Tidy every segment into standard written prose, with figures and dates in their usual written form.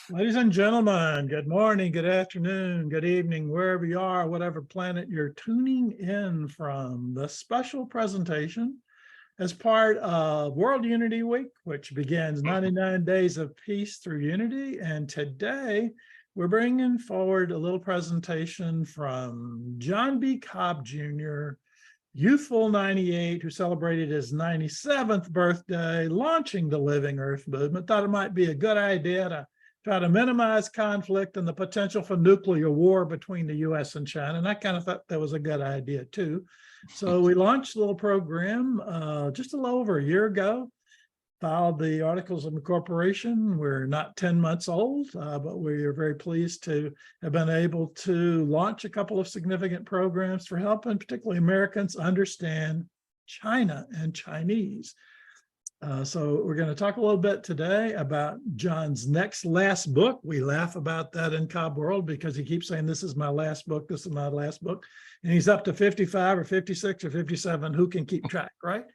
Ladies and gentlemen, good morning, good afternoon, good evening, wherever you are, whatever planet you're tuning in from. The special presentation as part of World Unity Week, which begins 99 Days of Peace through Unity. And today we're bringing forward a little presentation from John B. Cobb Jr., youthful 98, who celebrated his 97th birthday, launching the Living Earth movement. Thought it might be a good idea to try to minimize conflict and the potential for nuclear war between the US and China. And I kind of thought that was a good idea too. So we launched a little program just a little over a year ago, filed the Articles of Incorporation. We're not 10 months old, but we are very pleased to have been able to launch a couple of significant programs for helping particularly Americans understand China and Chinese. So we're going to talk a little bit today about John's last book. We laugh about that in Cobb World because he keeps saying, this is my last book, this is my last book. And he's up to 55 or 56 or 57. Who can keep track, right?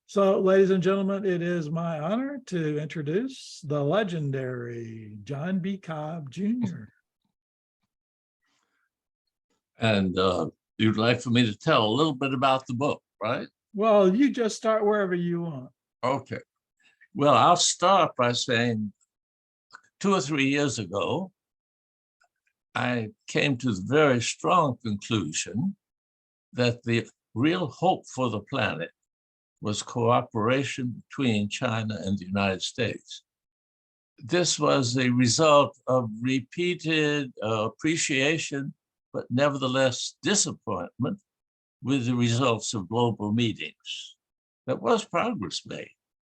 So, ladies and gentlemen, it is my honor to introduce the legendary John B. Cobb Jr. And you'd like for me to tell a little bit about the book, right? Well, you just start wherever you want. Okay. Well, I'll start by saying 2 or 3 years ago, I came to the very strong conclusion that the real hope for the planet was cooperation between China and the United States. This was the result of repeated appreciation, but nevertheless disappointment with the results of global meetings. There was progress made,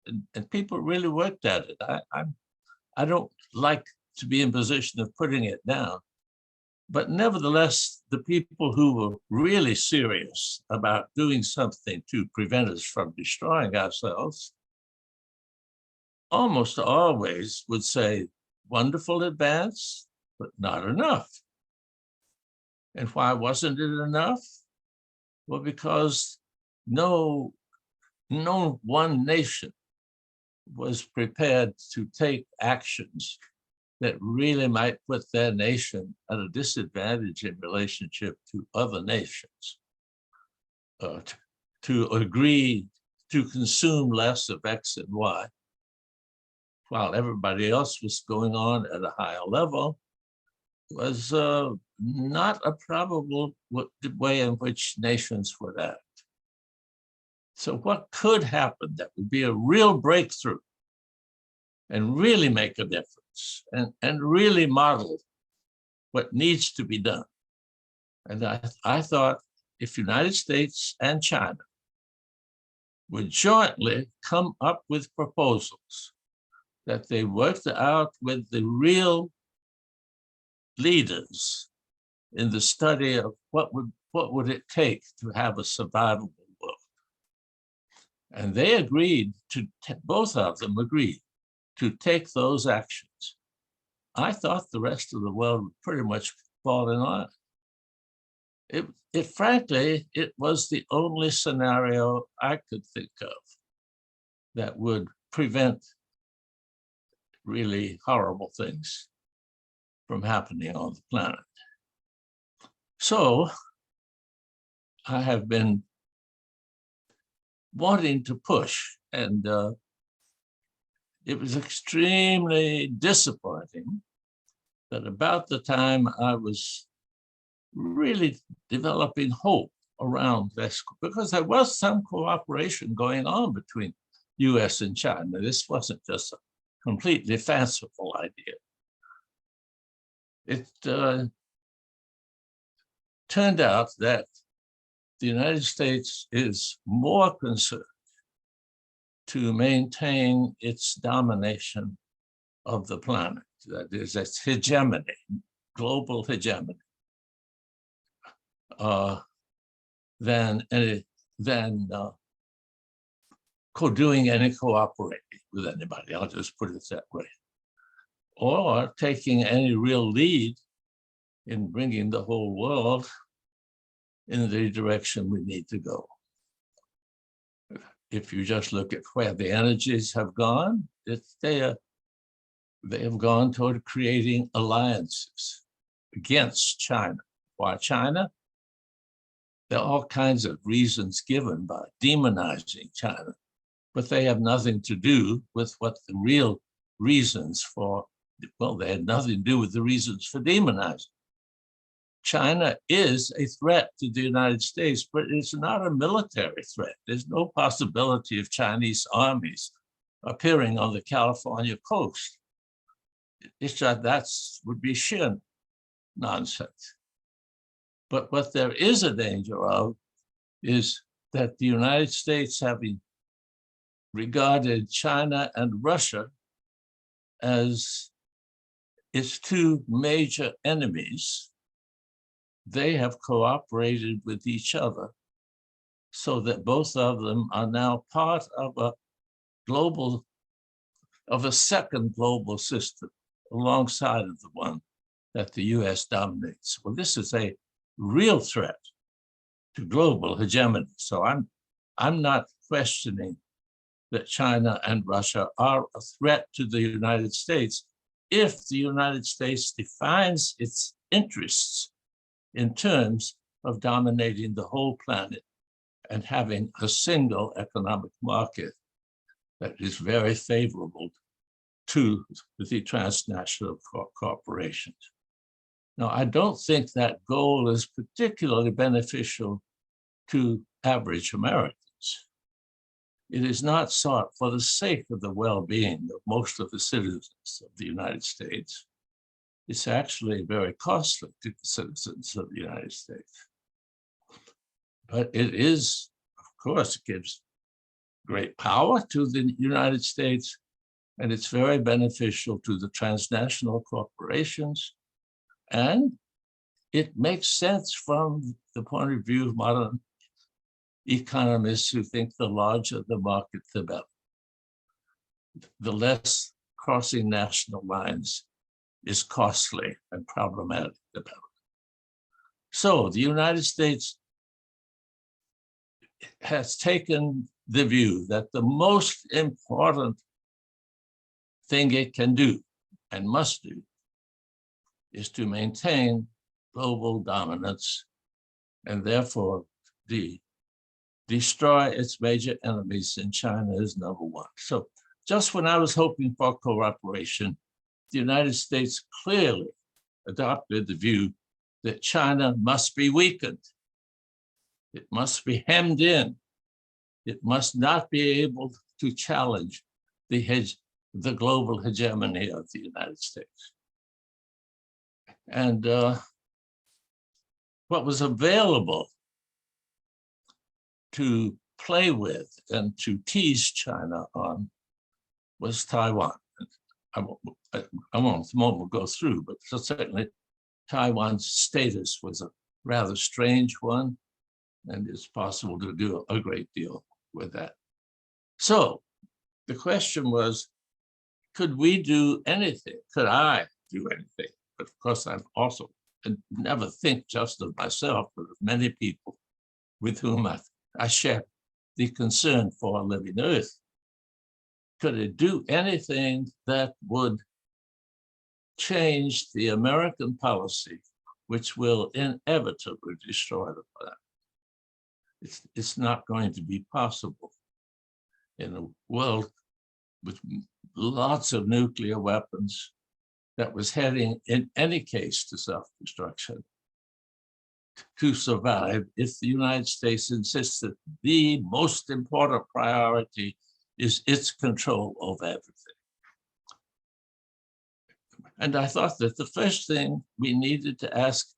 and people really worked at it. I don't like to be in position of putting it down, but nevertheless, the people who were really serious about doing something to prevent us from destroying ourselves almost always would say, wonderful advance, but not enough. And why wasn't it enough? Well, because no one nation was prepared to take actions that really might put their nation at a disadvantage in relationship to other nations, to agree to consume less of X and Y, while everybody else was going on at a higher level, was not a probable way in which nations would act. So what could happen that would be a real breakthrough and really make a difference and really model what needs to be done? And I thought if United States and China would jointly come up with proposals that they worked out with the real leaders in the study of what would it take to have a survivable world. And they agreed to, both of them agreed to take those actions. I thought the rest of the world would pretty much fall in line. Frankly, it was the only scenario I could think of that would prevent really horrible things from happening on the planet. So I have been wanting to push, and it was extremely disappointing that about the time I was really developing hope around this, because there was some cooperation going on between US and China. This wasn't just a completely fanciful idea. It turned out that the United States is more concerned to maintain its domination of the planet, that is, its hegemony, global hegemony, than doing any cooperating with anybody. I'll just put it that way. Or taking any real lead in bringing the whole world in the direction we need to go. If you just look at where the energies have gone, they are they have gone toward creating alliances against China. Why China? There are all kinds of reasons given by demonizing China, but they have nothing to do with what the real reasons for, well, they had nothing to do with the reasons for demonizing. China is a threat to the United States, but it's not a military threat. There's no possibility of Chinese armies appearing on the California coast. It's just that would be sheer nonsense. But what there is a danger of is that the United States, having regarded China and Russia as its two major enemies, they have cooperated with each other so that both of them are now part of a second global system alongside of the one that the US dominates. Well, this is a real threat to global hegemony. So I'm not questioning that China and Russia are a threat to the United States if the United States defines its interests in terms of dominating the whole planet and having a single economic market that is very favorable to the transnational corporations. Now, I don't think that goal is particularly beneficial to average Americans. It is not sought for the sake of the well-being of most of the citizens of the United States. It's actually very costly to the citizens of the United States. But it is, of course, it gives great power to the United States, and it's very beneficial to the transnational corporations. And it makes sense from the point of view of modern economists who think the larger the market, the better. The less crossing national lines is costly and problematic, the better. So the United States has taken the view that the most important thing it can do and must do is to maintain global dominance and therefore destroy its major enemies, and China is number one. So just when I was hoping for cooperation, the United States clearly adopted the view that China must be weakened. It must be hemmed in. It must not be able to challenge the global hegemony of the United States. And what was available to play with and to tease China on was Taiwan. I won't go through, but certainly Taiwan's status was a rather strange one, and it's possible to do a great deal with that. So the question was, could we do anything? Could I do anything? But of course, I've also never think just of myself, but of many people with whom I share the concern for a living Earth. Could it do anything that would change the American policy, which will inevitably destroy the planet? It's not going to be possible in a world with lots of nuclear weapons that was heading in any case to self-destruction to survive if the United States insists that the most important priority is its control over everything. And I thought that the first thing we needed to ask,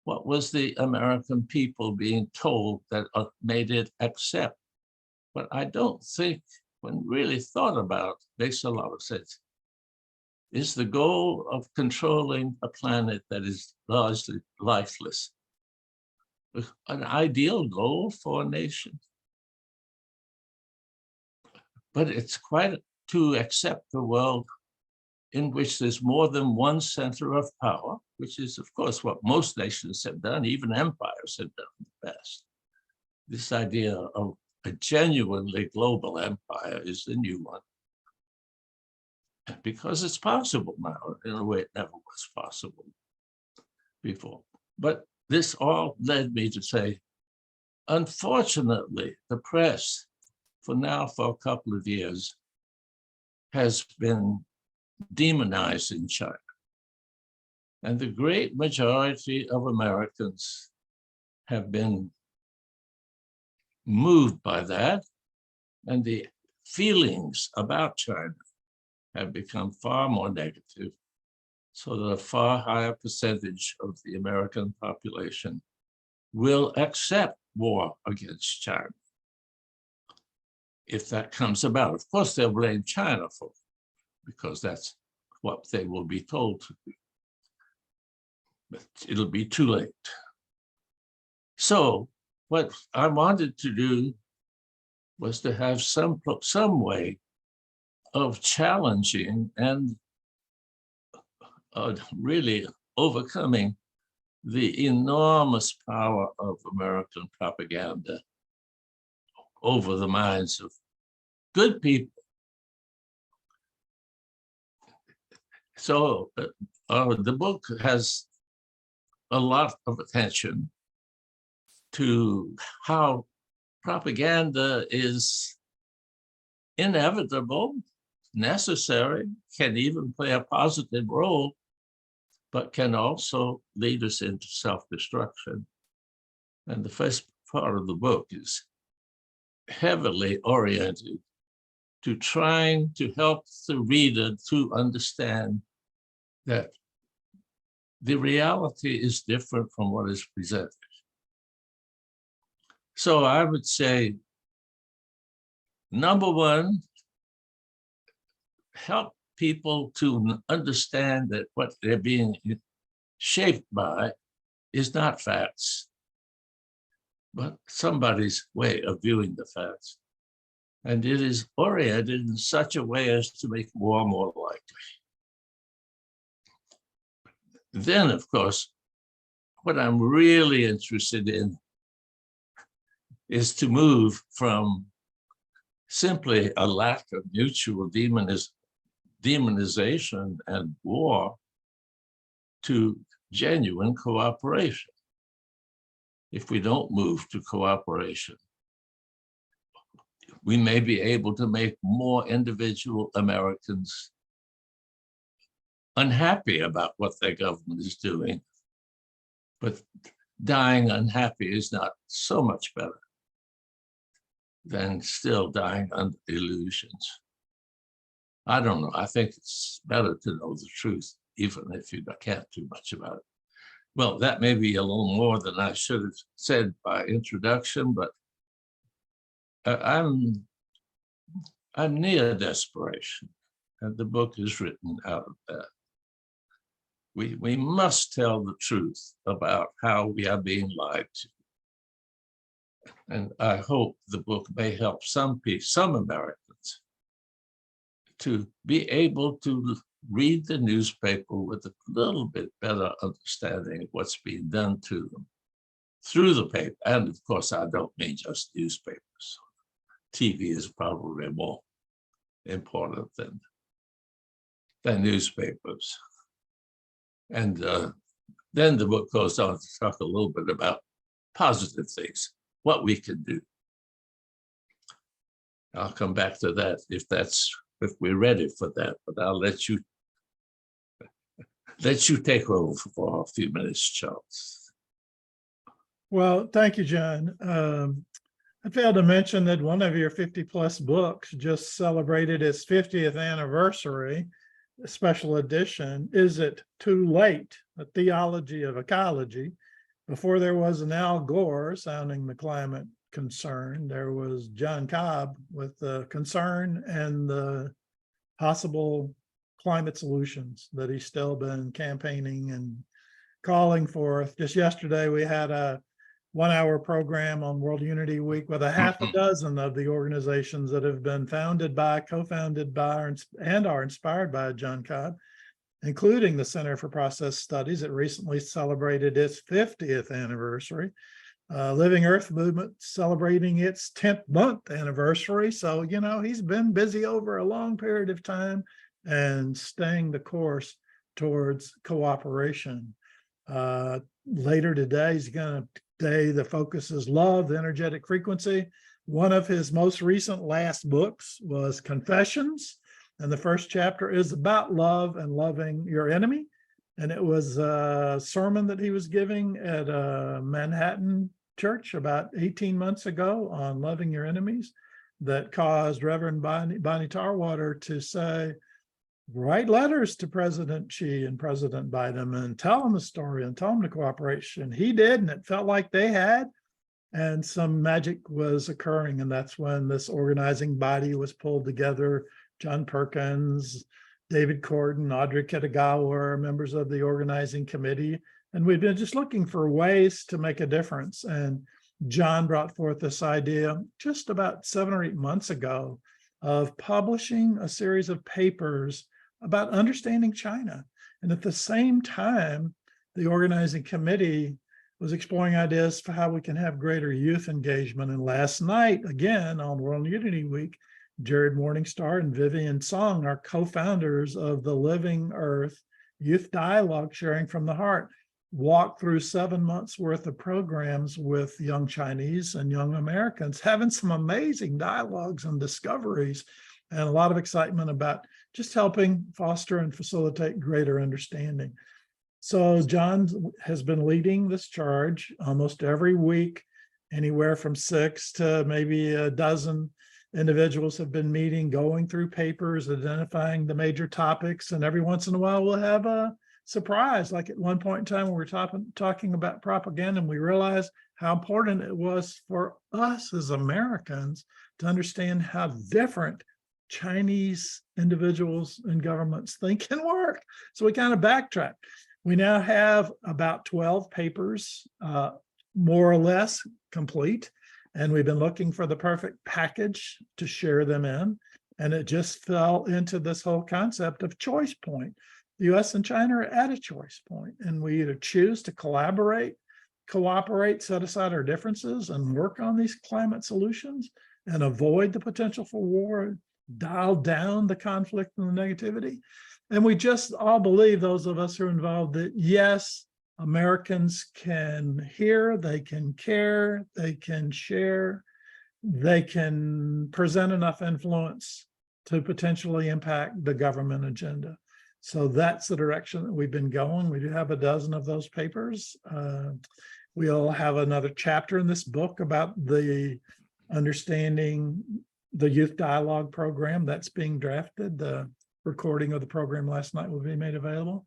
what was the American people being told that made it accept? But I don't think, when really thought about, makes a lot of sense. Is the goal of controlling a planet that is largely lifeless an ideal goal for a nation? But it's quite to accept a world in which there's more than one center of power, which is, of course, what most nations have done, even empires have done in the past. This idea of a genuinely global empire is the new one. because it's possible now in a way it never was possible before. But this all led me to say, unfortunately, the press, for a couple of years, has been demonizing China. And the great majority of Americans have been moved by that, and the feelings about China have become far more negative, so that a far higher percentage of the American population will accept war against China if that comes about. Of course, they'll blame China for it, because that's what they will be told to do. But it'll be too late. So what I wanted to do was to have some way of challenging and really overcoming the enormous power of American propaganda over the minds of good people. So the book has a lot of attention to how propaganda is inevitable, necessary, can even play a positive role, but can also lead us into self-destruction. And the first part of the book is heavily oriented to trying to help the reader to understand that the reality is different from what is presented. So I would say, number one, help people to understand that what they're being shaped by is not facts, but somebody's way of viewing the facts. And it is oriented in such a way as to make war more likely. Then, of course, what I'm really interested in is to move from simply a lack of mutual demonization and war to genuine cooperation. If we don't move to cooperation, we may be able to make more individual Americans unhappy about what their government is doing. But dying unhappy is not so much better than still dying under illusions. I don't know. I think it's better to know the truth, even if you can't do much about it. Well, that may be a little more than I should have said by introduction, but I'm near desperation, and the book is written out of that. We must tell the truth about how we are being lied to. And I hope the book may help some Americans to be able to read the newspaper with a little bit better understanding of what's being done to them through the paper. And of course, I don't mean just newspapers. TV is probably more important than newspapers. And then the book goes on to talk a little bit about positive things, what we can do. I'll come back to that if we're ready for that, but I'll let you take over for a few minutes, Charles. Well, thank you, John. I failed to mention that one of your 50+ books just celebrated its 50th anniversary, a special edition, Is It Too Late? A Theology of Ecology. Before there was an Al Gore sounding the climate concern, there was John Cobb with the concern and the possible climate solutions that he's still been campaigning and calling forth. Just yesterday, we had a 1-hour program on World Unity Week with a half a dozen of the organizations that have been founded by, co-founded by, and are inspired by John Cobb, including the Center for Process Studies. It recently celebrated its 50th anniversary. Living Earth Movement celebrating its 10th month anniversary. So, you know, he's been busy over a long period of time. and staying the course towards cooperation. Later today, he's going to the focus is love, the energetic frequency. One of his most recent last books was Confessions, and the first chapter is about love and loving your enemy. And it was a sermon that he was giving at a Manhattan church about 18 months ago on loving your enemies that caused Reverend Bonnie Tarwater to say, write letters to President Xi and President Biden and tell them the story and tell them the cooperation. He did, and it felt like they had, and some magic was occurring. And that's when this organizing body was pulled together. John Perkins, David Corden, Audrey Kitagawa were members of the organizing committee. And we've been just looking for ways to make a difference. And John brought forth this idea just about 7 or 8 months ago of publishing a series of papers about understanding China. And at the same time, the organizing committee was exploring ideas for how we can have greater youth engagement. And last night, again, on World Unity Week, Jared Morningstar and Vivian Song are co-founders of the Living Earth Youth Dialogue Sharing from the Heart, walked through 7 months worth of programs with young Chinese and young Americans, having some amazing dialogues and discoveries, and a lot of excitement about just helping foster and facilitate greater understanding. So John has been leading this charge almost every week. Anywhere from 6 to maybe a dozen individuals have been meeting, going through papers, identifying the major topics, and every once in a while we'll have a surprise. Like at one point in time, we were talking about propaganda, and we realized how important it was for us as Americans to understand how different Chinese individuals and governments think and work. So we kind of backtracked. We now have about 12 papers, more or less complete, and we've been looking for the perfect package to share them in. And it just fell into this whole concept of choice point. The US and China are at a choice point, and we either choose to collaborate, cooperate, set aside our differences, and work on these climate solutions and avoid the potential for war, dial down the conflict and the negativity. And we just all believe, those of us who are involved, that yes, Americans can hear, they can care, they can share, they can present enough influence to potentially impact the government agenda. So that's the direction that we've been going. We do have a dozen of those papers. We'll have another chapter in this book about the understanding the youth dialogue program that's being drafted. The recording of the program last night will be made available.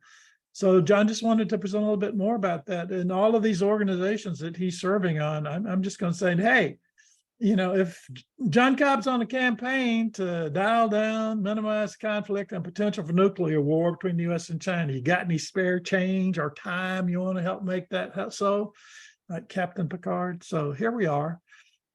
So John just wanted to present a little bit more about that. And all of these organizations that he's serving on, I'm just going to say, hey, you know, if John Cobb's on a campaign to dial down, minimize conflict and potential for nuclear war between the US and China, you got any spare change or time you want to help make that so? Like Captain Picard. So here we are.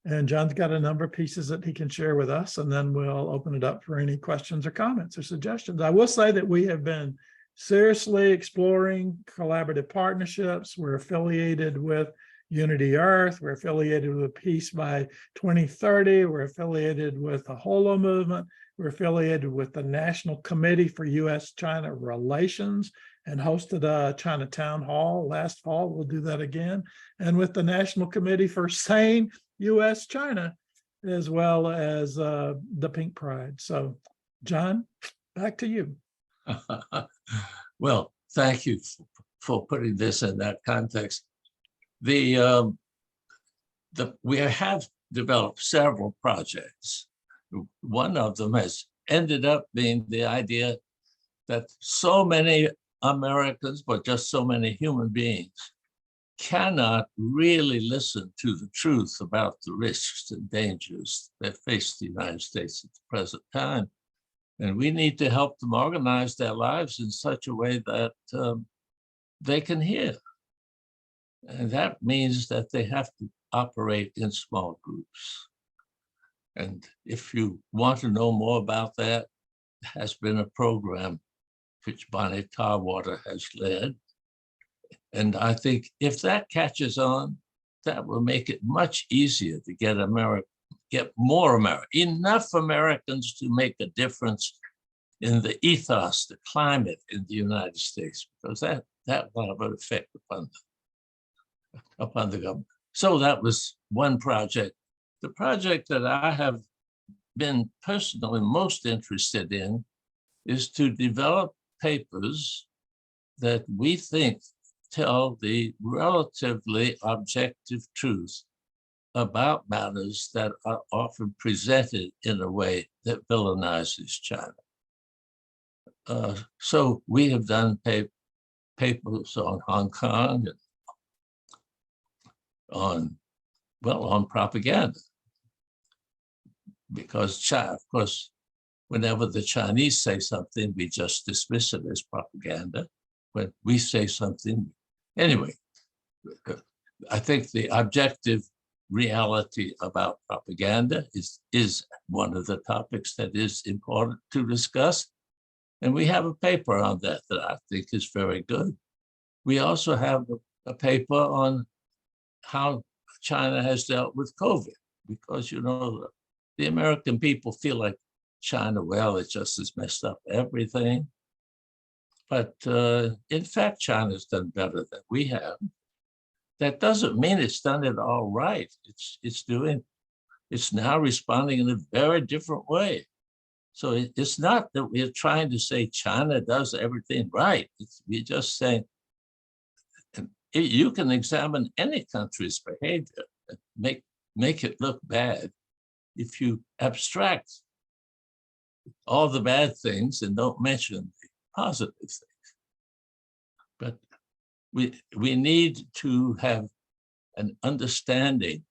And John's got a number of pieces that he can share with us, and then we'll open it up for any questions or comments or suggestions. I will say that we have been seriously exploring collaborative partnerships. We're affiliated with Unity Earth. We're affiliated with Peace by 2030. We're affiliated with the Holo movement. We're affiliated with the National Committee for U.S.-China Relations and hosted a China Town Hall last fall. We'll do that again. And with the National Committee for Sane U.S.-China, as well as the Pink Pride. So, John, back to you. Well, thank you for putting this in that context. We have developed several projects. One of them has ended up being the idea that so many Americans, but just so many human beings, cannot really listen to the truth about the risks and dangers that face the United States at the present time. And we need to help them organize their lives in such a way that they can hear. And that means that they have to operate in small groups. And if you want to know more about that, there has been a program which Bonnie Tarwater has led. And I think if that catches on, that will make it much easier to get more Americans, enough Americans to make a difference in the ethos, the climate in the United States, because that will have an effect upon the government. So that was one project. The project that I have been personally most interested in is to develop papers that we think tell the relatively objective truth about matters that are often presented in a way that villainizes China. So we have done papers on Hong Kong and on propaganda, because China, of course, whenever the Chinese say something, we just dismiss it as propaganda. When we say something, anyway, I think the objective reality about propaganda is one of the topics that is important to discuss. And we have a paper on that I think is very good. We also have a paper on how China has dealt with COVID, because, you know, the American people feel like China, well, it just has messed up everything. But in fact, China's done better than we have. That doesn't mean it's done it all right. It's now responding in a very different way. So it's not that we're trying to say China does everything right. We're just saying, you can examine any country's behavior and make it look bad if you abstract all the bad things and don't mention the positive things. But we need to have an understanding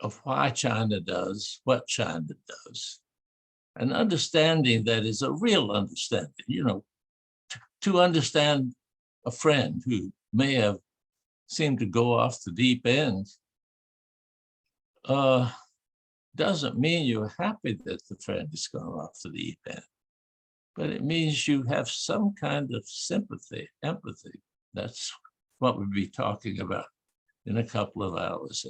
of why China does what China does, an understanding that is a real understanding. You know, to understand a friend who may have seemed to go off the deep end doesn't mean you're happy that the friend is going off the deep end, but it means you have some kind of sympathy, empathy. That's what we'll be talking about in a couple of hours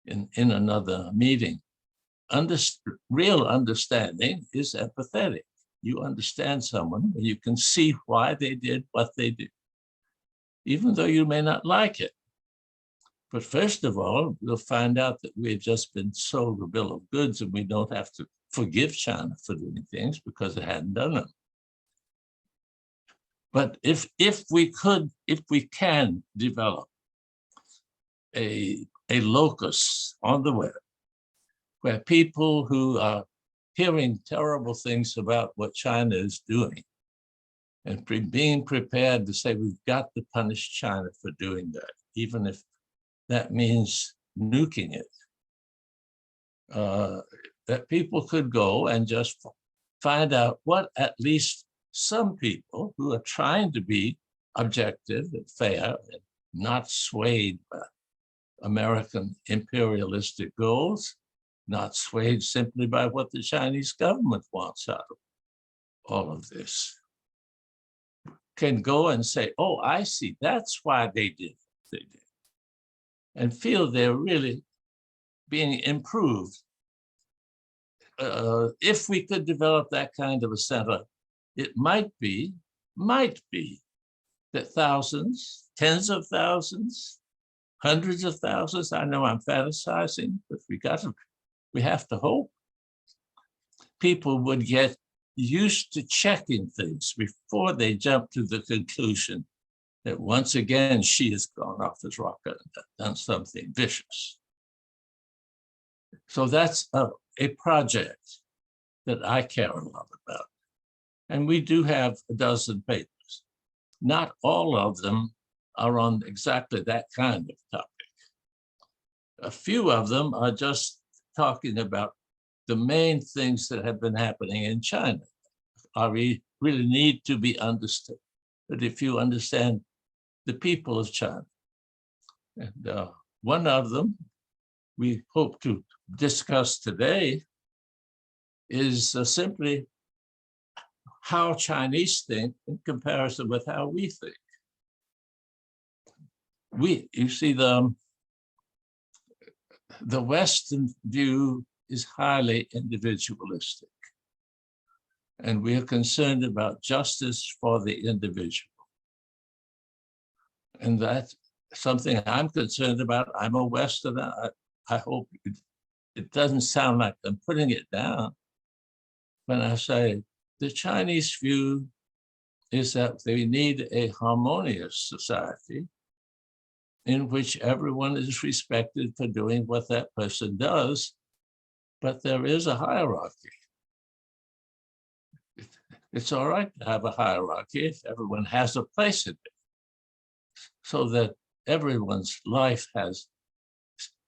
in another meeting. Real understanding is empathetic. You understand someone and you can see why they did what they did, even though you may not like it. But first of all, we'll find out that we've just been sold a bill of goods and we don't have to forgive China for doing things because it hadn't done them. But if we can develop a locus on the web where people who are hearing terrible things about what China is doing and being prepared to say, we've got to punish China for doing that, even if that means nuking it, that people could go and just find out what at least some people who are trying to be objective and fair and not swayed by American imperialistic goals, not swayed simply by what the Chinese government wants out of all of this, can go and say, oh, I see, that's why they did what they did, and feel they're really being improved. If we could develop that kind of a center, it might be that thousands, tens of thousands, hundreds of thousands, I know I'm fantasizing, but we have to hope, people would get used to checking things before they jump to the conclusion that once again, she has gone off his rocket and done something vicious. So that's a project that I care a lot about. And we do have a dozen papers. Not all of them are on exactly that kind of topic. A few of them are just talking about the main things that have been happening in China, really need to be understood. But if you understand the people of China, and one of them we hope to discuss today is simply how Chinese think in comparison with how we think. You see, the Western view is highly individualistic. and we are concerned about justice for the individual. And that's something I'm concerned about. I'm a Westerner. I hope it doesn't sound like I'm putting it down when I say the Chinese view is that they need a harmonious society in which everyone is respected for doing what that person does, but there is a hierarchy. It's all right to have a hierarchy if everyone has a place in it, so that everyone's life has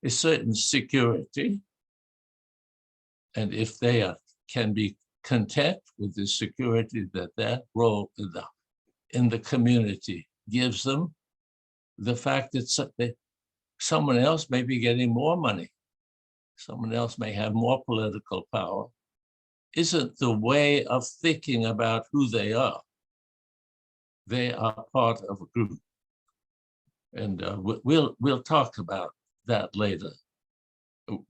a certain security. And if they can be content with the security that role in the community gives them, the fact that someone else may be getting more money, someone else may have more political power, isn't the way of thinking about who they are. They are part of a group. And we'll talk about that later.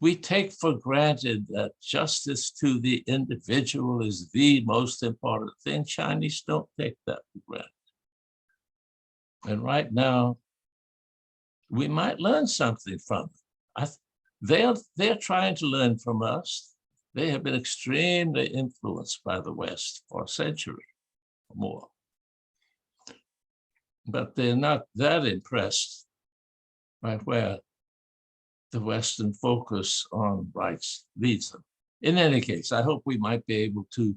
We take for granted that justice to the individual is the most important thing. Chinese don't take that for granted. And right now, we might learn something from them. They're trying to learn from us. They have been extremely influenced by the West for a century or more. But they're not that impressed by where the Western focus on rights leads them. In any case, I hope we might be able to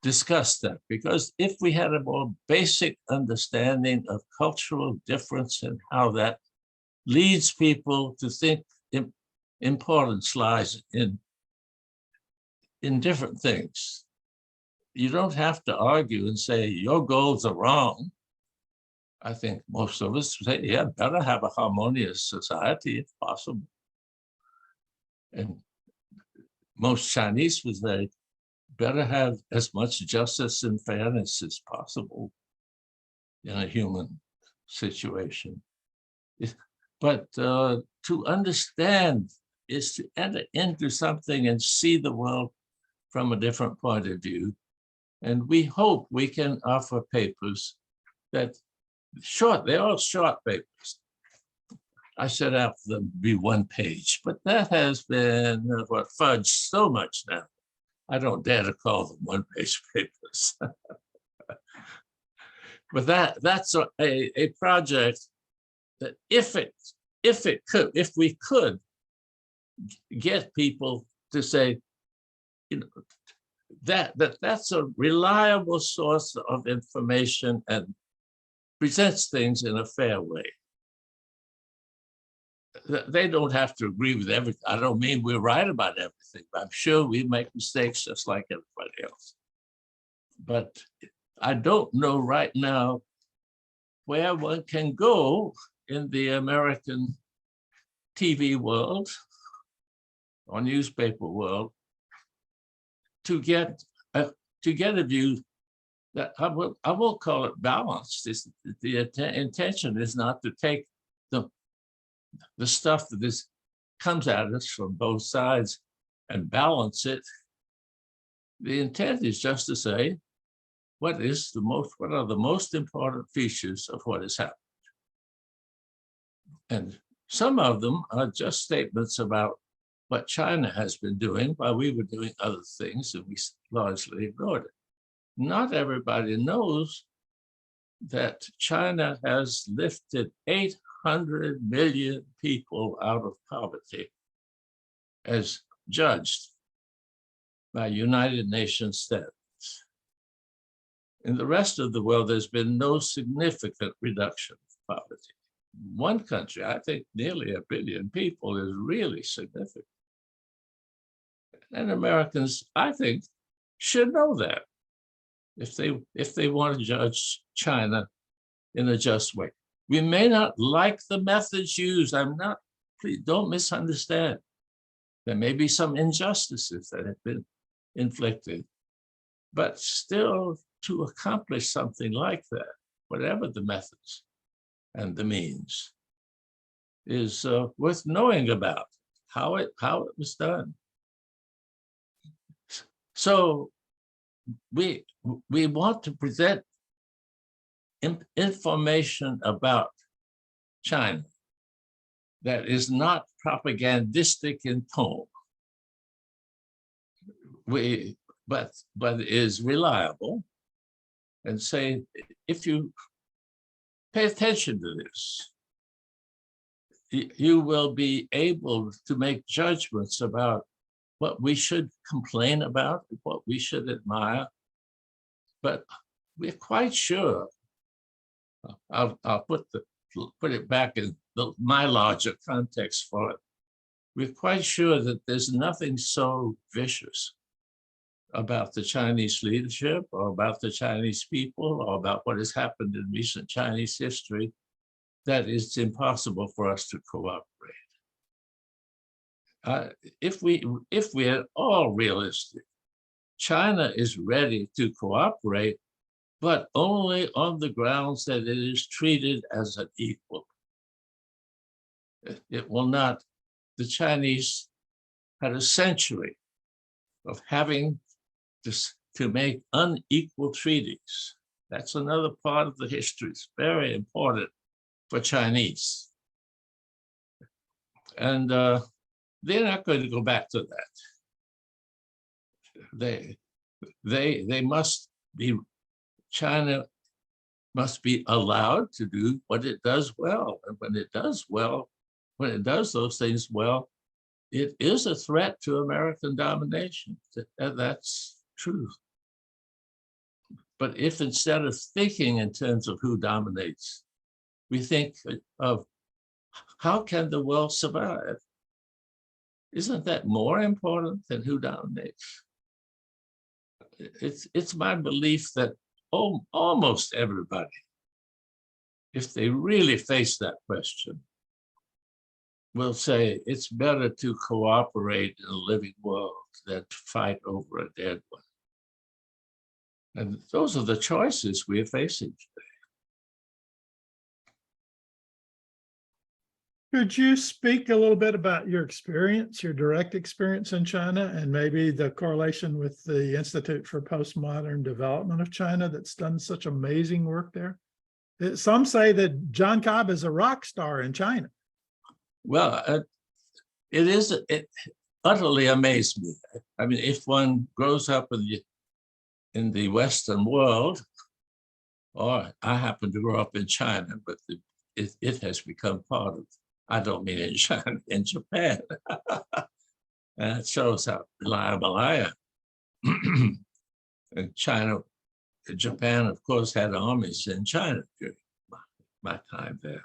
discuss that, because if we had a more basic understanding of cultural difference and how that leads people to think importance lies in different things. You don't have to argue and say your goals are wrong. I think most of us say, yeah, better have a harmonious society if possible. And most Chinese would say, better have as much justice and fairness as possible in a human situation. But to understand is to enter into something and see the world from a different point of view. And we hope we can offer papers that they're all short papers. I set out for them to be one page, but that has been fudged so much now. I don't dare to call them one-page papers. But that's a project that if we could get people to say, that's a reliable source of information and presents things in a fair way. They don't have to agree with everything. I don't mean we're right about everything, but I'm sure we make mistakes just like everybody else. But I don't know right now where one can go in the American TV world or newspaper world to get a view that I won't call it balanced. The intention is not to take the stuff that comes at us from both sides and balance it. The intent is just to say, what are the most important features of what has happened? And some of them are just statements about what China has been doing while we were doing other things, and we largely ignored it. Not everybody knows that China has lifted 800 million people out of poverty as judged by United Nations standards. In the rest of the world, there's been no significant reduction of poverty. One country, I think nearly 1 billion people, is really significant. And Americans, I think, should know that if they want to judge China in a just way. We may not like the methods used. Please don't misunderstand. There may be some injustices that have been inflicted, but still to accomplish something like that, whatever the methods and the means, is worth knowing about how it was done. So we want to present information about China that is not propagandistic in tone. But is reliable, and say, if you pay attention to this, you will be able to make judgments about what we should complain about, what we should admire. But we're quite sure, I'll put it back in my larger context for it. We're quite sure that there's nothing so vicious about the Chinese leadership or about the Chinese people or about what has happened in recent Chinese history that it's impossible for us to cooperate. If we are all realistic, China is ready to cooperate, but only on the grounds that it is treated as an equal. It will not. The Chinese had a century of having to make unequal treaties. That's another part of the history. It's very important for Chinese. And they're not going to go back to that. They must be, China must be allowed to do what it does well. And when it does well, when it does those things well, it is a threat to American domination. That's true. But if instead of thinking in terms of who dominates, we think of how can the world survive? Isn't that more important than who dominates? It's my belief that almost everybody, if they really face that question, will say it's better to cooperate in a living world than to fight over a dead one. And those are the choices we are facing today. Could you speak a little bit about your experience, your direct experience in China, and maybe the correlation with the Institute for Postmodern Development of China that's done such amazing work there? Some say that John Cobb is a rock star in China. Well, it utterly amazed me. I mean, if one grows up in the Western world, or I happen to grow up in China, but it has become part of, I don't mean in China, in Japan. And it shows how reliable I am. And Japan, of course, had armies in China during my time there.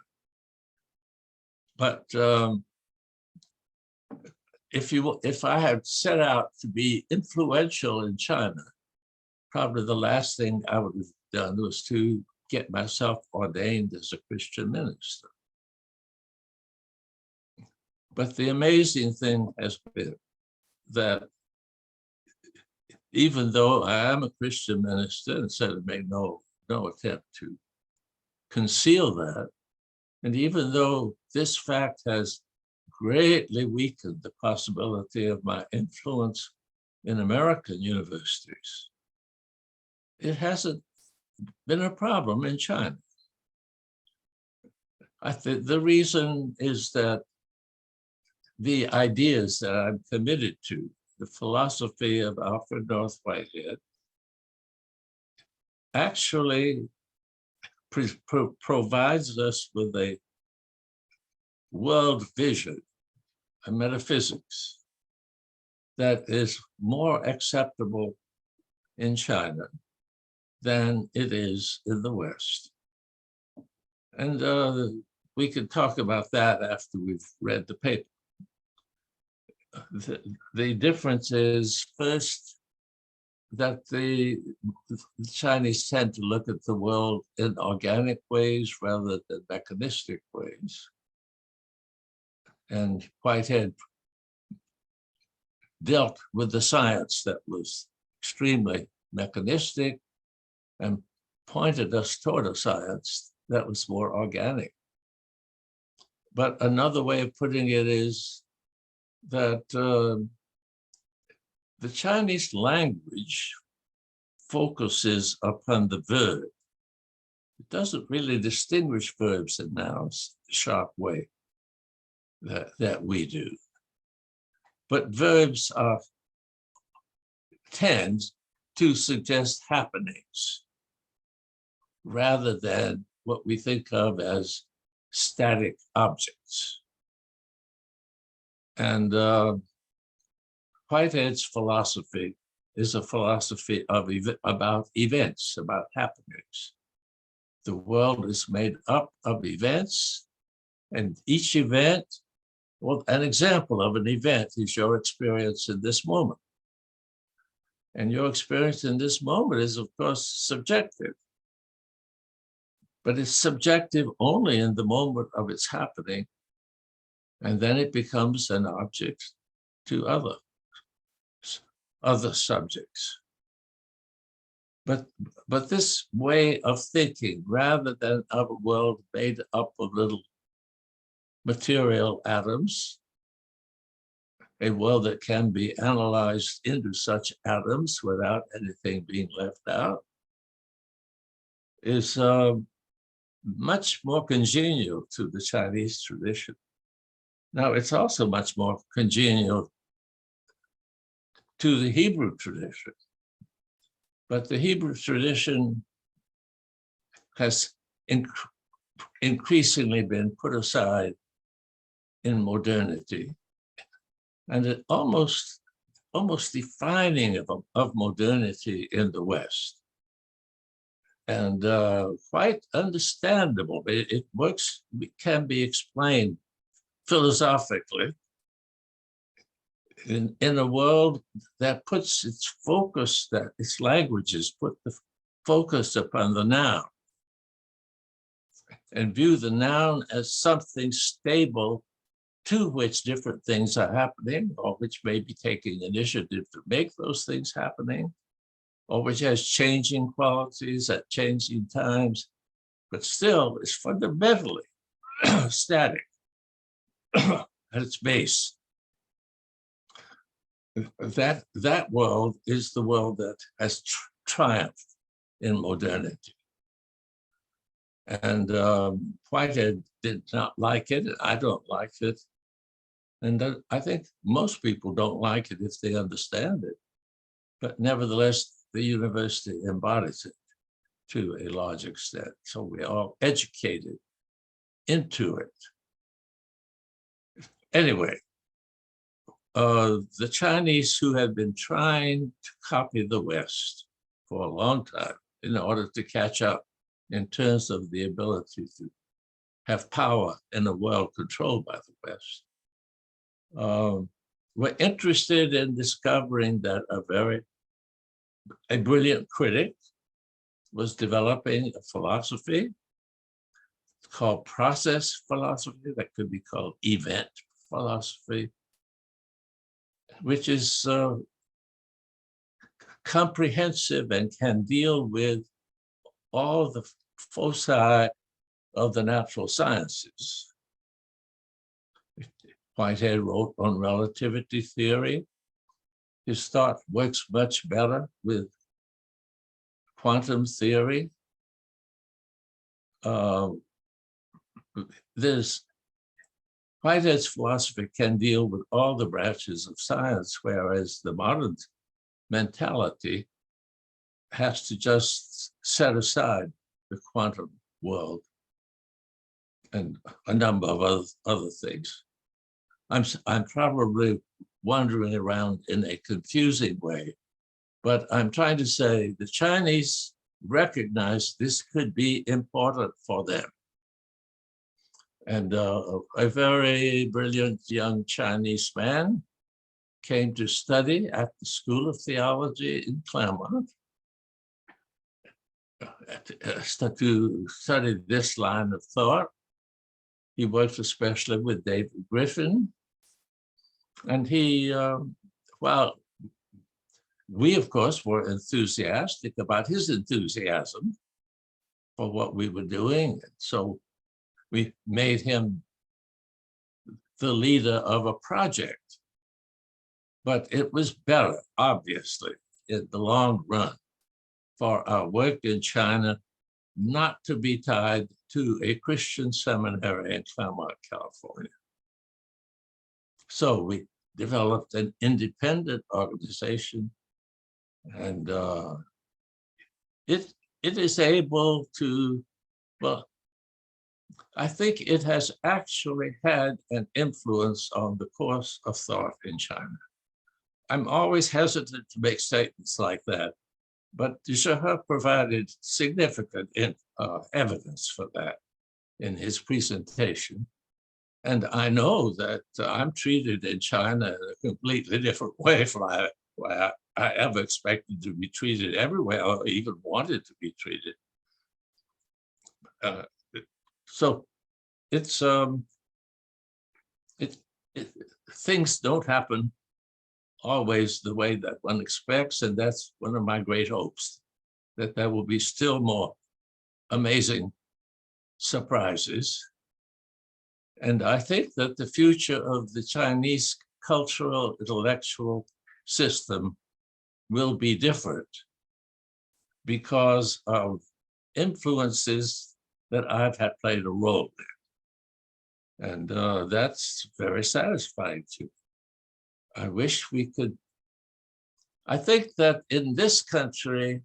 But if I had set out to be influential in China, probably the last thing I would have done was to get myself ordained as a Christian minister. But the amazing thing has been that even though I am a Christian minister, and so I made no attempt to conceal that, and even though this fact has greatly weakened the possibility of my influence in American universities, it hasn't been a problem in China. I think the reason is that the ideas that I'm committed to, the philosophy of Alfred North Whitehead, actually provides us with a world vision, a metaphysics that is more acceptable in China than it is in the West. And we could talk about that after we've read the paper. The difference is, first, that the Chinese tend to look at the world in organic ways rather than mechanistic ways. And Whitehead dealt with the science that was extremely mechanistic and pointed us toward a science that was more organic. But another way of putting it is that the Chinese language focuses upon the verb. It doesn't really distinguish verbs and nouns the sharp way that we do. But verbs tend to suggest happenings rather than what we think of as static objects. And Whitehead's philosophy is a philosophy of about events, about happenings. The world is made up of events, and each event, well, an example of an event is your experience in this moment. And your experience in this moment is, of course, subjective. But it's subjective only in the moment of its happening, and then it becomes an object to other subjects. But this way of thinking, rather than of a world made up of little material atoms, a world that can be analyzed into such atoms without anything being left out, is much more congenial to the Chinese tradition. Now, it's also much more congenial to the Hebrew tradition. But the Hebrew tradition has increasingly been put aside in modernity, and it almost defining of modernity in the West. And quite understandable. It works, can be explained philosophically in a world that puts its focus, that its languages put the focus upon the noun and view the noun as something stable to which different things are happening, or which may be taking initiative to make those things happening, or which has changing qualities at changing times, but still is fundamentally static at its base. That world is the world that has triumphed in modernity. And Whitehead did not like it, and I don't like it. And I think most people don't like it if they understand it. But nevertheless, the university embodies it to a large extent. So we're all educated into it. Anyway, the Chinese, who have been trying to copy the West for a long time in order to catch up in terms of the ability to have power in a world controlled by the West, were interested in discovering that a brilliant critic was developing a philosophy called process philosophy, that could be called event philosophy, which is comprehensive and can deal with all the foci of the natural sciences. Whitehead wrote on relativity theory. His thought works much better with quantum theory. Whitehead's philosophy can deal with all the branches of science, whereas the modern mentality has to just set aside the quantum world and a number of other things. I'm probably wandering around in a confusing way, but I'm trying to say the Chinese recognize this could be important for them. And a very brilliant young Chinese man came to study at the School of Theology in Claremont to study this line of thought. He worked especially with David Griffin. And well, we, of course, were enthusiastic about his enthusiasm for what we were doing. So we made him the leader of a project. But it was better, obviously, in the long run, for our work in China not to be tied to a Christian seminary in Claremont, California. So we developed an independent organization, and it is able to, well, I think it has actually had an influence on the course of thought in China. I'm always hesitant to make statements like that, but Zhe provided significant evidence for that in his presentation. And I know that I'm treated in China in a completely different way from I ever expected to be treated everywhere, or even wanted to be treated. So it's things don't happen always the way that one expects, and that's one of my great hopes, that there will be still more amazing surprises. And I think that the future of the Chinese cultural intellectual system will be different because of influences that I've had played a role in. And that's very satisfying to me. I wish we could. I think that in this country,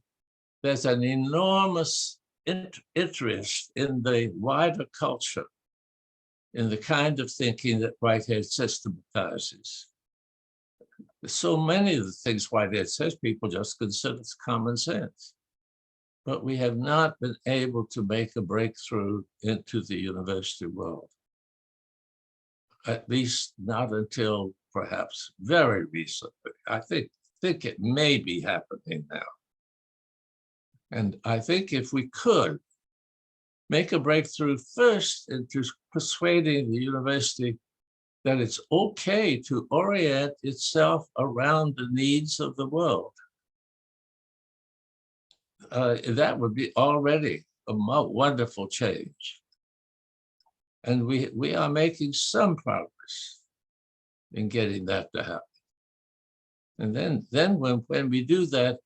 there's an enormous interest in the wider culture, in the kind of thinking that Whitehead systematizes. So many of the things Whitehead says, people just consider as common sense. But we have not been able to make a breakthrough into the university world, at least not until perhaps very recently. I think it may be happening now. And I think if we could make a breakthrough first into persuading the university that it's okay to orient itself around the needs of the world, that would be already a wonderful change. And we are making some progress in getting that to happen. And then when we do that,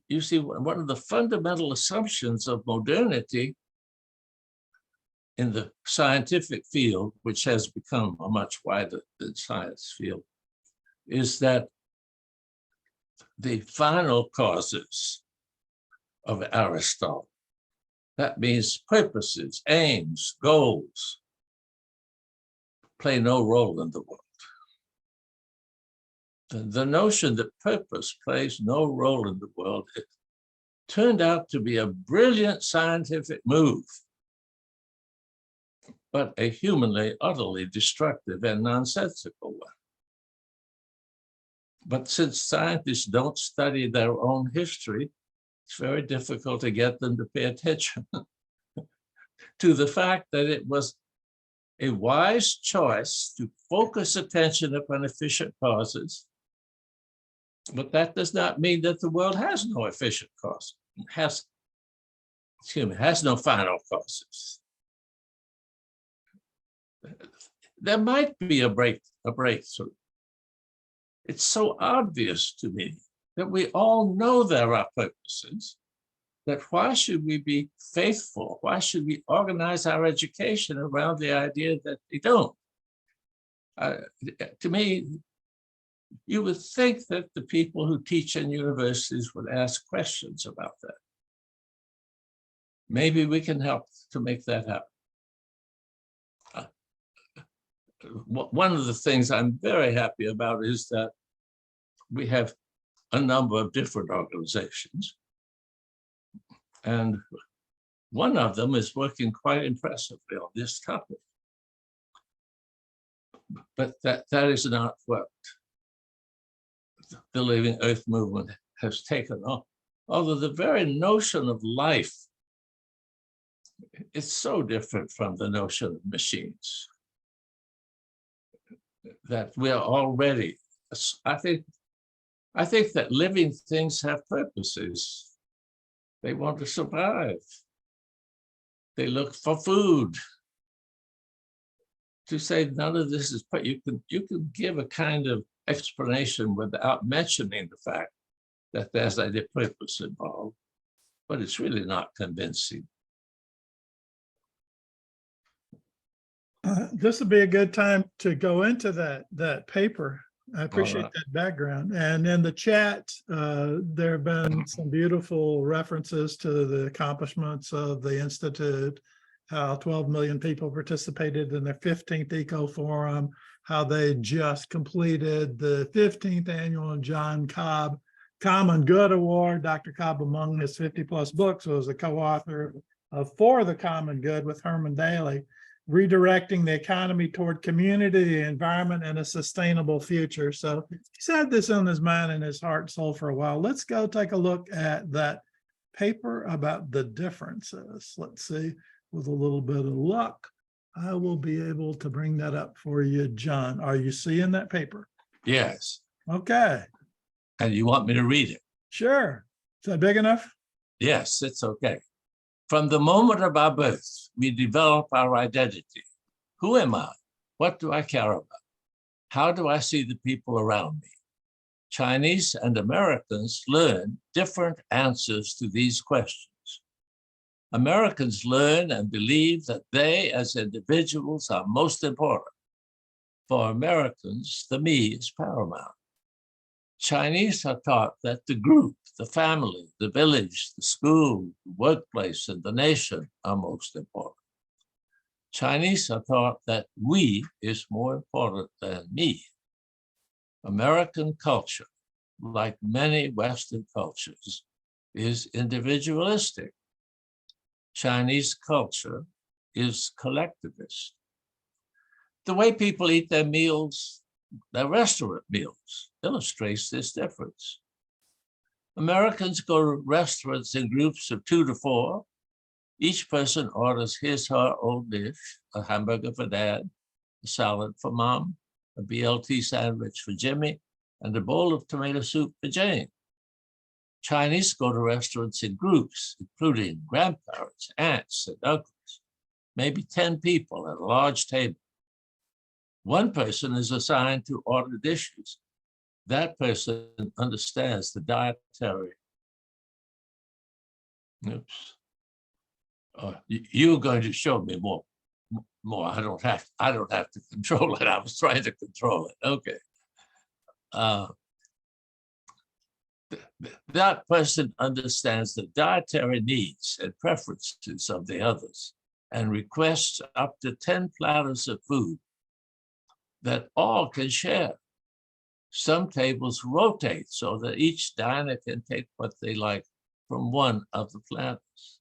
you see, one of the fundamental assumptions of modernity in the scientific field, which has become a much wider than science field, is that the final causes of Aristotle, that means purposes, aims, goals, play no role in the world. The notion that purpose plays no role in the world, it turned out to be a brilliant scientific move, but a humanly, utterly destructive and nonsensical one. But since scientists don't study their own history, it's very difficult to get them to pay attention to the fact that it was a wise choice to focus attention upon efficient causes. But that does not mean that the world has no efficient causes, has no final causes. There might be a breakthrough. It's so obvious to me that we all know there are purposes, that why should we be faithful? Why should we organize our education around the idea that they don't? To me, you would think that the people who teach in universities would ask questions about that. Maybe we can help to make that happen. One of the things I'm very happy about is that we have a number of different organizations. And one of them is working quite impressively on this topic. But that is not what the Living Earth movement has taken on. Although the very notion of life is so different from the notion of machines that we are already, I think that living things have purposes. They want to survive. They look for food. To say none of this is, you can give a kind of explanation without mentioning the fact that there's a purpose involved. but it's really not convincing. This would be a good time to go into that paper. I appreciate right. that background. And in the chat, there have been some beautiful references to the accomplishments of the Institute, how 12 million people participated in their 15th Eco Forum, how they just completed the 15th annual John Cobb Common Good Award. Dr. Cobb, among his 50 plus books, was a co-author of For the Common Good with Herman Daly, redirecting the economy toward community, the environment, and a sustainable future. So he's had this on his mind and his heart and soul for a while. Let's go take a look at that paper about the differences. Let's see, with a little bit of luck, I will be able to bring that up for you, John. Are you seeing that paper? Yes. Okay. And you want me to read it? Sure. Is that big enough? Yes, it's okay. From the moment of our birth, we develop our identity. Who am I? What do I care about? How do I see the people around me? Chinese and Americans learn different answers to these questions. Americans learn and believe that they as individuals are most important. For Americans, the me is paramount. Chinese are taught that the group, the family, the village, the school, the workplace, and the nation are most important. Chinese are taught that we is more important than me. American culture, like many Western cultures, is individualistic. Chinese culture is collectivist. The way people eat their meals, their restaurant meals, illustrates this difference. Americans go to restaurants in groups of 2 to 4. Each person orders his or her own dish, a hamburger for dad, a salad for mom, a BLT sandwich for Jimmy, and a bowl of tomato soup for Jane. Chinese go to restaurants in groups, including grandparents, aunts, and uncles, maybe 10 people at a large table. One person is assigned to order dishes. That person understands the dietary. Oops. You're going to show me more. I don't have to control it. I was trying to control it. Okay. That person understands the dietary needs and preferences of the others and requests up to 10 platters of food that all can share. Some tables rotate so that each diner can take what they like from one of the platters.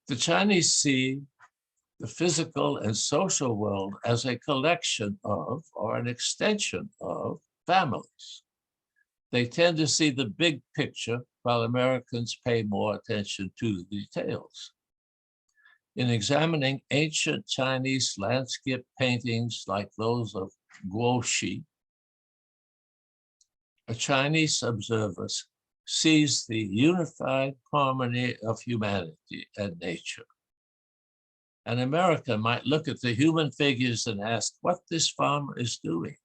The Chinese see the physical and social world as a collection of, or an extension of, families. They tend to see the big picture, while Americans pay more attention to the details. In examining ancient Chinese landscape paintings like those of Guoxi, a Chinese observer sees the unified harmony of humanity and nature. An American might look at the human figures and ask what this farmer is doing.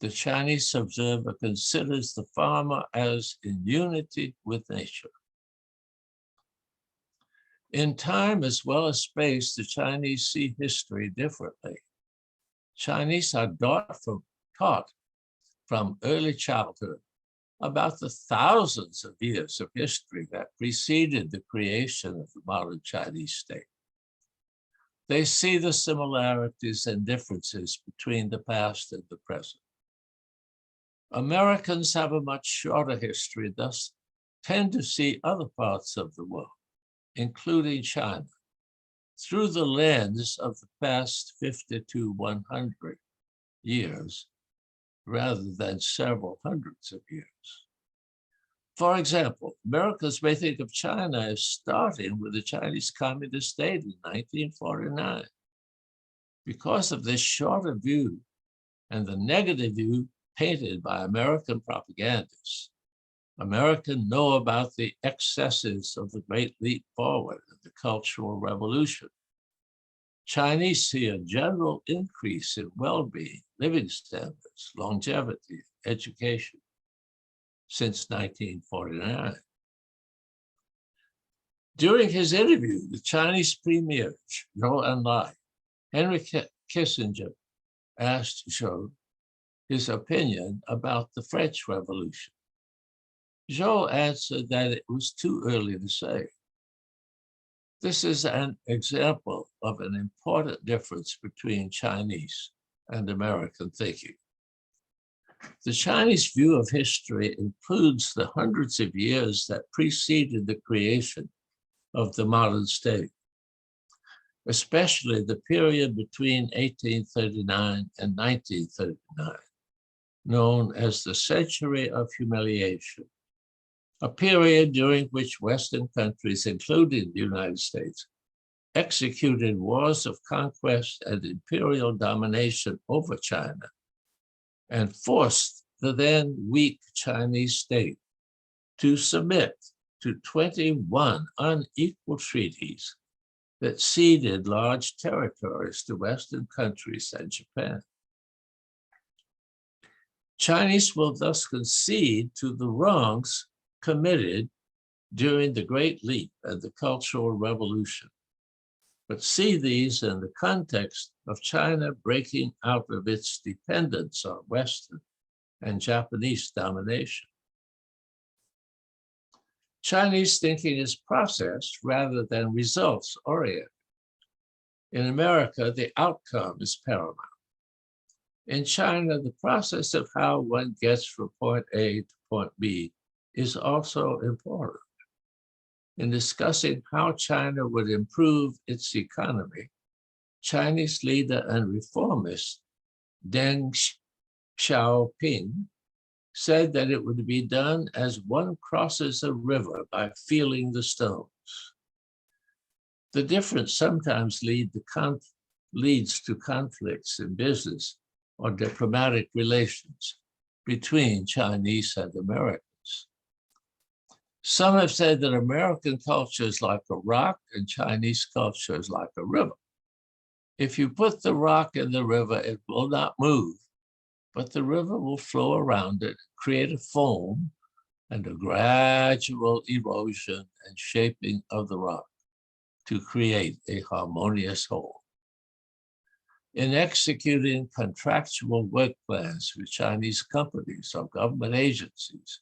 The Chinese observer considers the farmer as in unity with nature. In time as well as space, the Chinese see history differently. Chinese are taught from early childhood about the thousands of years of history that preceded the creation of the modern Chinese state. They see the similarities and differences between the past and the present. Americans have a much shorter history, thus tend to see other parts of the world, including China, through the lens of the past 50 to 100 years, rather than several hundreds of years. For example, Americans may think of China as starting with the Chinese Communist state in 1949. Because of this shorter view and the negative view painted by American propagandists, Americans know about the excesses of the Great Leap Forward and the Cultural Revolution. Chinese see a general increase in well-being, living standards, longevity, education. since 1949. During his interview, the Chinese premier, Zhou Enlai, Henry Kissinger asked Zhou his opinion about the French Revolution. Zhou answered that it was too early to say. This is an example of an important difference between Chinese and American thinking. The Chinese view of history includes the hundreds of years that preceded the creation of the modern state, especially the period between 1839 and 1939, known as the Century of Humiliation, a period during which Western countries, including the United States, executed wars of conquest and imperial domination over China and forced the then weak Chinese state to submit to 21 unequal treaties that ceded large territories to Western countries and Japan. Chinese will thus concede to the wrongs committed during the Great Leap and the Cultural Revolution, but see these in the context of China breaking out of its dependence on Western and Japanese domination. Chinese thinking is process rather than results oriented. In America, the outcome is paramount. In China, the process of how one gets from point A to point B is also important. In discussing how China would improve its economy, Chinese leader and reformist Deng Xiaoping said that it would be done as one crosses a river by feeling the stones. The difference sometimes leads to conflicts in business or diplomatic relations between Chinese and Americans. Some have said that American culture is like a rock and Chinese culture is like a river. If you put the rock in the river, it will not move, but the river will flow around it, create a foam and a gradual erosion and shaping of the rock to create a harmonious whole. In executing contractual work plans with Chinese companies or government agencies,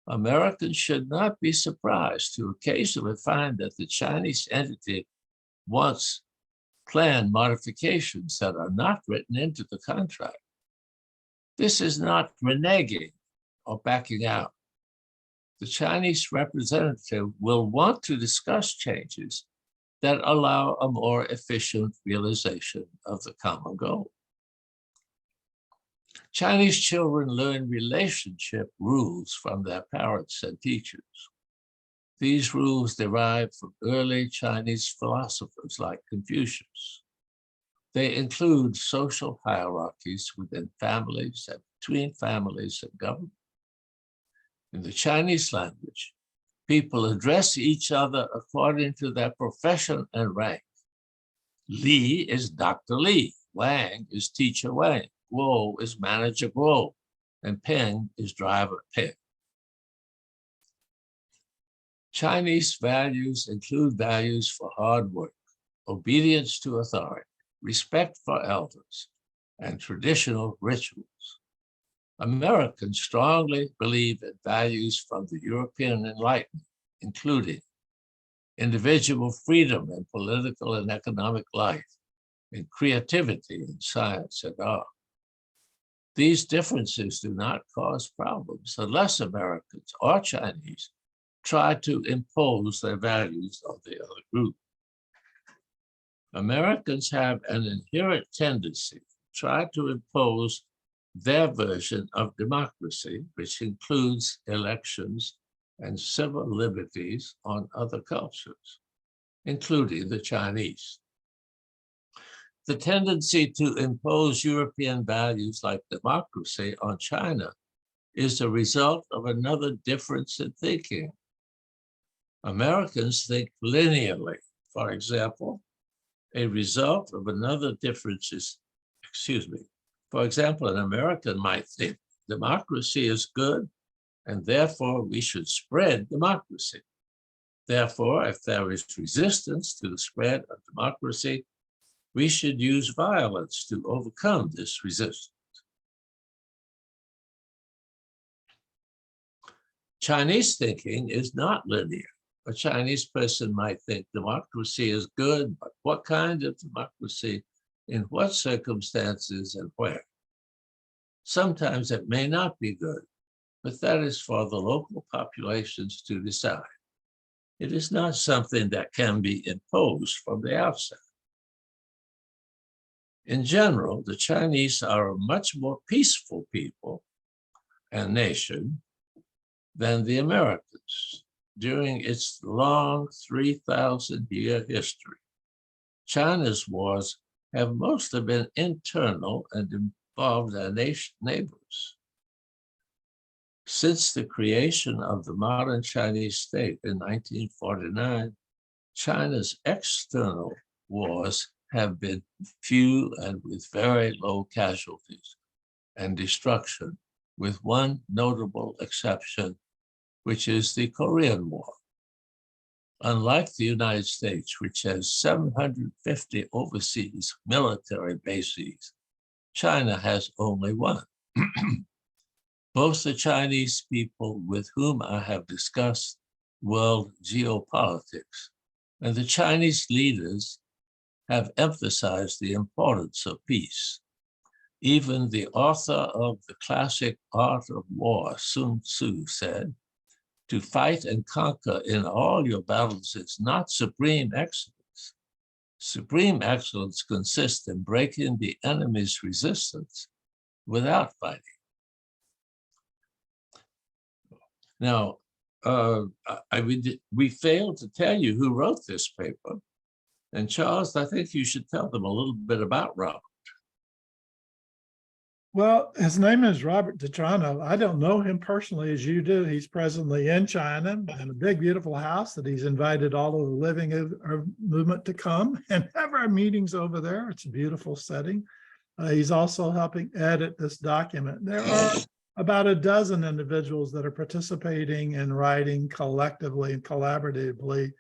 Americans should not be surprised to occasionally find that the Chinese entity wants plan modifications that are not written into the contract. This is not reneging or backing out. The Chinese representative will want to discuss changes that allow a more efficient realization of the common goal. Chinese children learn relationship rules from their parents and teachers. These rules derive from early Chinese philosophers like Confucius. They include social hierarchies within families and between families and government. In the Chinese language, people address each other according to their profession and rank. Li is Dr. Li, Wang is Teacher Wang, Guo is Manager Guo, and Peng is Driver Peng. Chinese values include values for hard work, obedience to authority, respect for elders, and traditional rituals. Americans strongly believe in values from the European Enlightenment, including individual freedom in political and economic life, and creativity in science and art. These differences do not cause problems unless Americans or Chinese try to impose their values on the other group. Americans have an inherent tendency to try to impose their version of democracy, which includes elections and civil liberties on other cultures, including the Chinese. The tendency to impose European values like democracy on China is a result of another difference in thinking. Americans think linearly. For example, a result of another difference is, for example, an American might think democracy is good and therefore we should spread democracy. Therefore, if there is resistance to the spread of democracy, we should use violence to overcome this resistance. Chinese thinking is not linear. A Chinese person might think democracy is good, but what kind of democracy, in what circumstances, and where? Sometimes it may not be good, but that is for the local populations to decide. It is not something that can be imposed from the outset. In general, the Chinese are a much more peaceful people and nation than the Americans. During its long 3,000-year history, China's wars have mostly been internal and involved their neighbors. Since the creation of the modern Chinese state in 1949, China's external wars have been few and with very low casualties and destruction, with one notable exception, which is the Korean War. Unlike the United States, which has 750 overseas military bases, China has only one. Both the Chinese people with whom I have discussed world geopolitics and the Chinese leaders have emphasized the importance of peace. Even the author of the classic Art of War, Sun Tzu, said, "To fight and conquer in all your battles is not supreme excellence. Supreme excellence consists in breaking the enemy's resistance without fighting." Now, we failed to tell you who wrote this paper. And Charles, I think you should tell them a little bit about Robert. Well, his name is Robert DiTrano. I don't know him personally as you do. He's presently in China in a big, beautiful house that he's invited all of the living movement to come and have our meetings over there. It's a beautiful setting. He's also helping edit this document. There are about a dozen individuals that are participating in writing collectively and collaboratively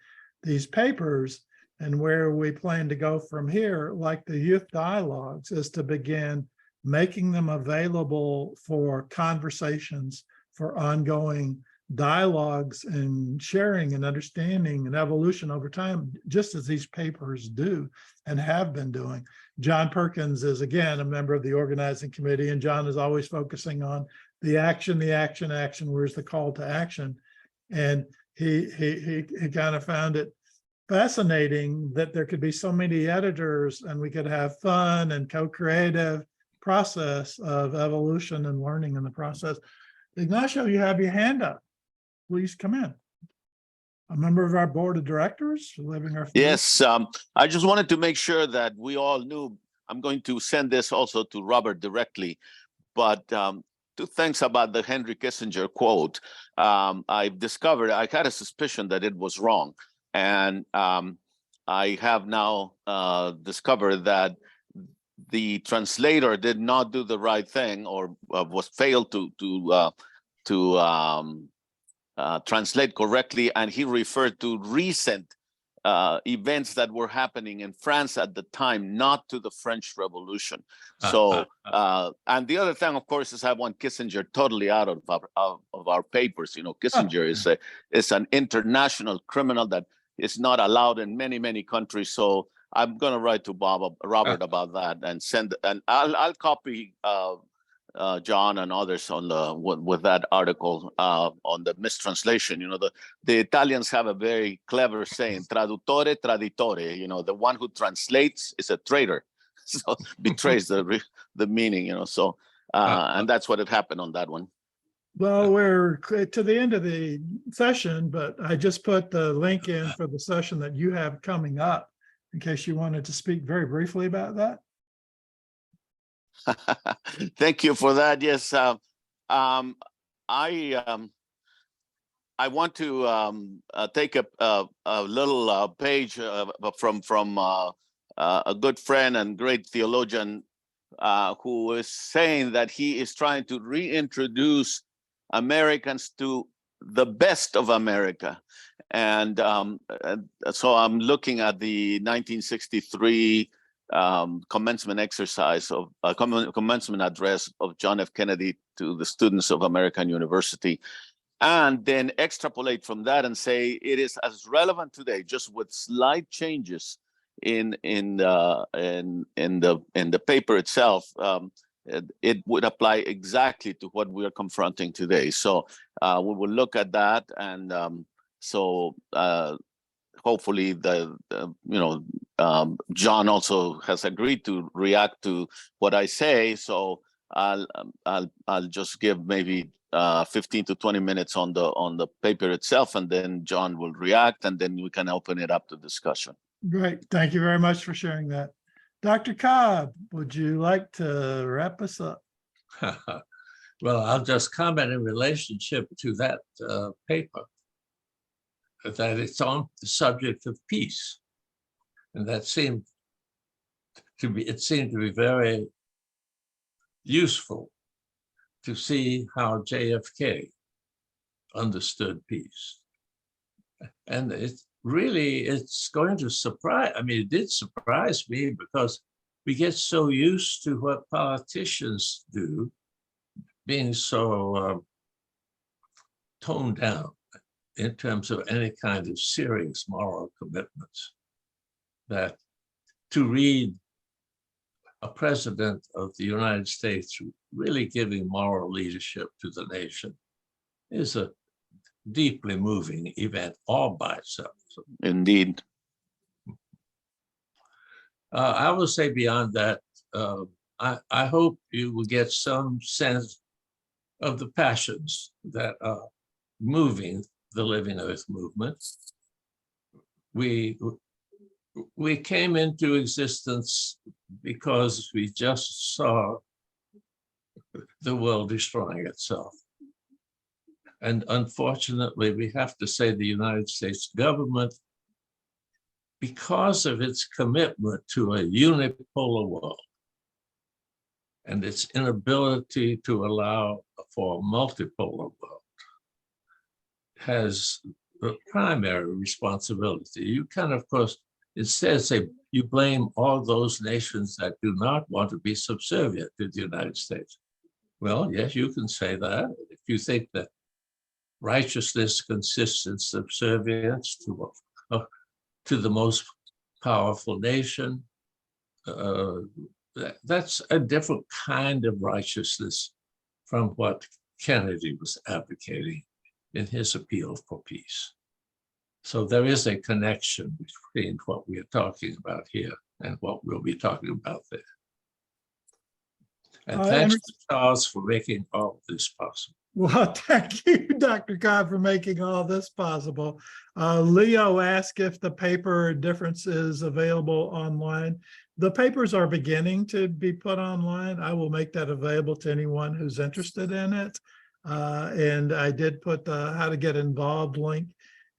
these papers. And where we plan to go from here, like the youth dialogues, is to begin making them available for conversations, for ongoing dialogues and sharing and understanding and evolution over time, just as these papers do and have been doing. John Perkins is, again, a member of the organizing committee, and John is always focusing on the action, where's the call to action. And he kind of found it fascinating that there could be so many editors and we could have fun and co-creative process of evolution and learning in the process. Ignacio, you have your hand up. Please come in. A member of our board of directors, living our. Yes, I just wanted to make sure that we all knew. I'm going to send this also to Robert directly, but two things about the Henry Kissinger quote. I've discovered, I had a suspicion that it was wrong. And I have now discovered that the translator did not do the right thing, or was failed to translate correctly, and he referred to recent events that were happening in France at the time, not to the French Revolution. So, and the other thing, of course, is I want Kissinger totally out of our papers. You know, Kissinger is an international criminal that is not allowed in many countries. So I'm going to write to Robert about that and send, and I'll copy John and others on the with that article on the mistranslation. You know, the Italians have a very clever saying, "Traduttore traditore." You know, the one who translates is a traitor, so betrays the meaning. You know, so and that's what had happened on that one. Well, we're to the end of the session, but I just put the link in for the session that you have coming up, in case you wanted to speak very briefly about that. Thank you for that. Yes, I want to take a little page from a good friend and great theologian who is saying that he is trying to reintroduce Americans to the best of America. And so I'm looking at the 1963 commencement exercise of commencement address of John F. Kennedy to the students of American University, and then extrapolate from that and say it is as relevant today, just with slight changes in the paper itself. It would apply exactly to what we are confronting today. So we will look at that, and hopefully John also has agreed to react to what I say. So I'll just give maybe 15 to 20 minutes on the paper itself, and then John will react, and then we can open it up to discussion. Great. Thank you very much for sharing that. Dr. Cobb, would you like to wrap us up? Well, I'll just comment in relationship to that paper, that it's on the subject of peace. And that seemed to be very useful to see how JFK understood peace. And it's going to surprise, it did surprise me, because we get so used to what politicians do, being so toned down in terms of any kind of serious moral commitments, that to read a president of the United States really giving moral leadership to the nation is a deeply moving event all by itself. Indeed. I will say beyond that, I hope you will get some sense of the passions that are moving the Living Earth movement. We came into existence because we just saw the world destroying itself. And unfortunately, we have to say the United States government, because of its commitment to a unipolar world and its inability to allow for a multipolar world, has the primary responsibility. You can, of course, instead say you blame all those nations that do not want to be subservient to the United States. Well, yes, you can say that. If you think that righteousness consists in subservience to the most powerful nation, that's a different kind of righteousness from what Kennedy was advocating in his appeal for peace. So there is a connection between what we are talking about here and what we'll be talking about there. And thanks to Charles for making all of this possible. Well, thank you, Dr. Cobb, for making all this possible. Leo asked if the paper difference is available online. The papers are beginning to be put online. I will make that available to anyone who's interested in it. And I did put the how to get involved link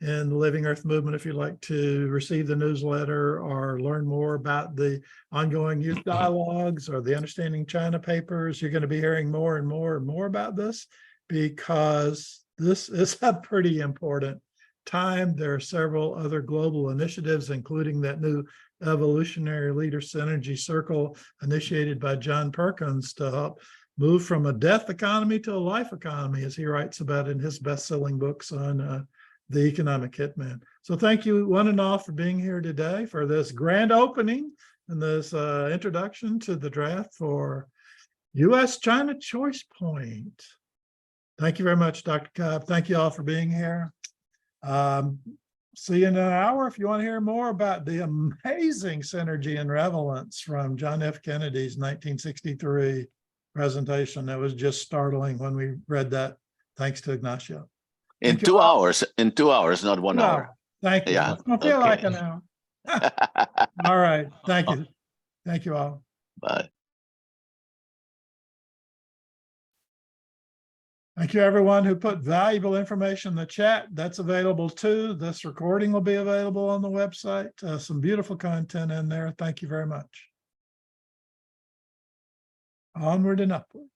in the Living Earth movement if you'd like to receive the newsletter or learn more about the ongoing youth dialogues or the Understanding China papers. You're going to be hearing more and more and more about this, because this is a pretty important time. There are several other global initiatives, including that new Evolutionary Leader Synergy Circle initiated by John Perkins to help move from a death economy to a life economy, as he writes about in his best-selling books on the economic hitman. So thank you one and all for being here today for this grand opening and this introduction to the draft for U.S.-China Choice Point. Thank you very much, Dr. Cobb. Thank you all for being here. See you in an hour if you want to hear more about the amazing synergy and relevance from John F. Kennedy's 1963 presentation. That was just startling when we read that. Thanks to Ignacio. In 2 hours, not 1 hour. Thank you. Yeah. I feel like an hour. All right. Thank you. Thank you all. Bye. Thank you, everyone who put valuable information in the chat. That's available too. This recording will be available on the website. Some beautiful content in there. Thank you very much. Onward and upward.